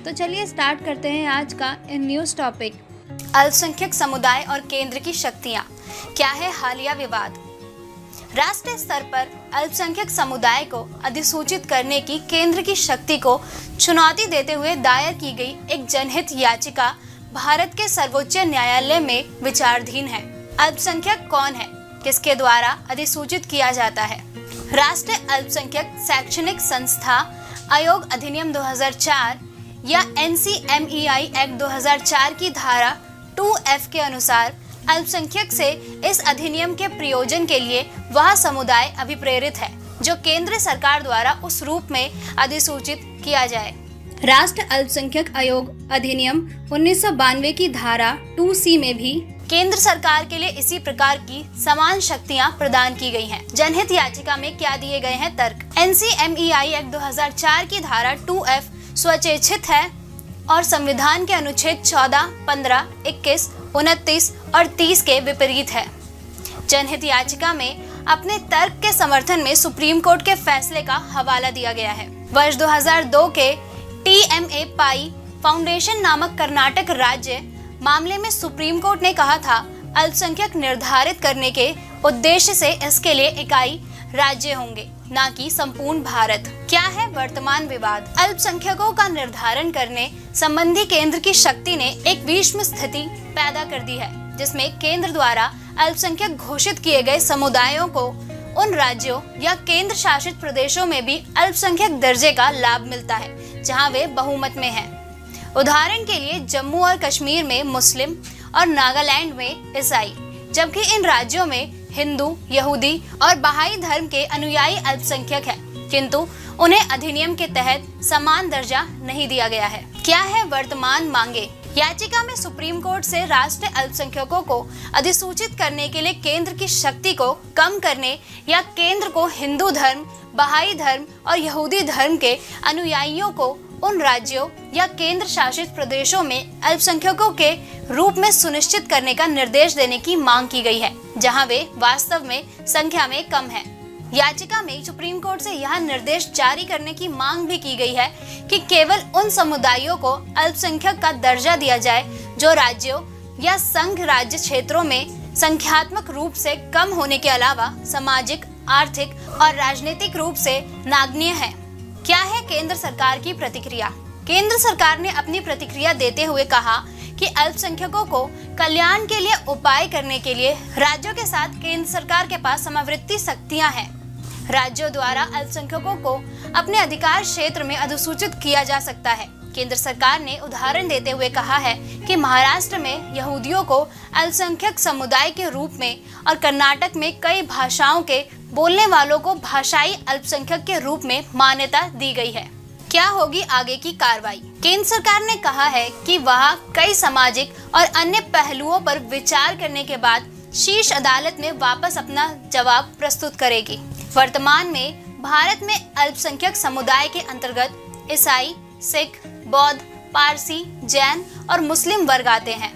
तो चलिए स्टार्ट करते हैं आज का न्यूज़ टॉपिक। अल्पसंख्यक समुदाय और केंद्र की शक्तियां, क्या है हालिया विवाद। राष्ट्रीय स्तर पर अल्पसंख्यक समुदाय को अधिसूचित करने की केंद्र की शक्ति को चुनौती देते हुए दायर की गई एक जनहित याचिका भारत के सर्वोच्च न्यायालय में विचाराधीन है। अल्पसंख्यक कौन है, किसके द्वारा अधिसूचित किया जाता है। राष्ट्रीय अल्पसंख्यक शैक्षणिक संस्था आयोग अधिनियम 2004 या NCMEI एक्ट 2004 की धारा 2F के अनुसार अल्पसंख्यक से इस अधिनियम के प्रयोजन के लिए वह समुदाय अभिप्रेरित है जो केंद्र सरकार द्वारा उस रूप में अधिसूचित किया जाए। राष्ट्रीय अल्पसंख्यक आयोग अधिनियम 1992 की धारा 2C में भी केंद्र सरकार के लिए इसी प्रकार की समान शक्तियां प्रदान की गई हैं। जनहित याचिका में क्या दिए गए हैं तर्क। NCMEI एक्ट 2004 की धारा 2F स्वैच्छिक है और संविधान के अनुच्छेद 14, 15, 21, 29 और 30 के विपरीत है। जनहित याचिका में अपने तर्क के समर्थन में सुप्रीम कोर्ट के फैसले का हवाला दिया गया है। वर्ष 2002 के TMA पाई फाउंडेशन नामक कर्नाटक राज्य मामले में सुप्रीम कोर्ट ने कहा था अल्पसंख्यक निर्धारित करने के उद्देश्य से इसके लिए इकाई राज्य होंगे, न कि संपूर्ण भारत। क्या है वर्तमान विवाद। अल्पसंख्यकों का निर्धारण करने संबंधी केंद्र की शक्ति ने एक विषम स्थिति पैदा कर दी है, जिसमें केंद्र द्वारा अल्पसंख्यक घोषित किए गए समुदायों को उन राज्यों या केंद्र शासित प्रदेशों में भी अल्पसंख्यक दर्जे का लाभ मिलता है जहां वे बहुमत में हैं। उदाहरण के लिए जम्मू और कश्मीर में मुस्लिम और नागालैंड में ईसाई, जबकि इन राज्यों में हिंदू, यहूदी और बहाई धर्म के अनुयायी अल्पसंख्यक हैं, किंतु उन्हें अधिनियम के तहत समान दर्जा नहीं दिया गया है। क्या है वर्तमान मांगे। याचिका में सुप्रीम कोर्ट से राष्ट्रीय अल्पसंख्यकों को अधिसूचित करने के लिए केंद्र की शक्ति को कम करने या केंद्र को हिंदू धर्म, बहाई धर्म और यहूदी धर्म के अनुयायियों को उन राज्यों या केंद्र शासित प्रदेशों में अल्पसंख्यकों के रूप में सुनिश्चित करने का निर्देश देने की मांग की गई है, जहां वे वास्तव में संख्या में कम हैं। याचिका में सुप्रीम कोर्ट से यह निर्देश जारी करने की मांग भी की गई है कि केवल उन समुदायों को अल्पसंख्यक का दर्जा दिया जाए जो राज्यों या संघ राज्य क्षेत्रों में संख्यात्मक रूप से कम होने के अलावा सामाजिक, आर्थिक और राजनीतिक रूप से नगण्य है। क्या है केंद्र सरकार की प्रतिक्रिया। केंद्र सरकार ने अपनी प्रतिक्रिया देते हुए कहा कि अल्पसंख्यकों को कल्याण के लिए उपाय करने के लिए राज्यों के साथ केंद्र सरकार के पास समावृत्ति शक्तियां हैं। राज्यों द्वारा अल्पसंख्यकों को अपने अधिकार क्षेत्र में अधिसूचित किया जा सकता है। केंद्र सरकार ने उदाहरण देते हुए कहा है कि महाराष्ट्र में यहूदियों को अल्पसंख्यक समुदाय के रूप में और कर्नाटक में कई भाषाओं के बोलने वालों को भाषाई अल्पसंख्यक के रूप में मान्यता दी गई है। क्या होगी आगे की कार्रवाई। केंद्र सरकार ने कहा है कि वह कई सामाजिक और अन्य पहलुओं पर विचार करने के बाद शीर्ष अदालत में वापस अपना जवाब प्रस्तुत करेगी। वर्तमान में भारत में अल्पसंख्यक समुदाय के अंतर्गत ईसाई, सिख, बौद्ध, पारसी, जैन और मुस्लिम वर्ग आते हैं।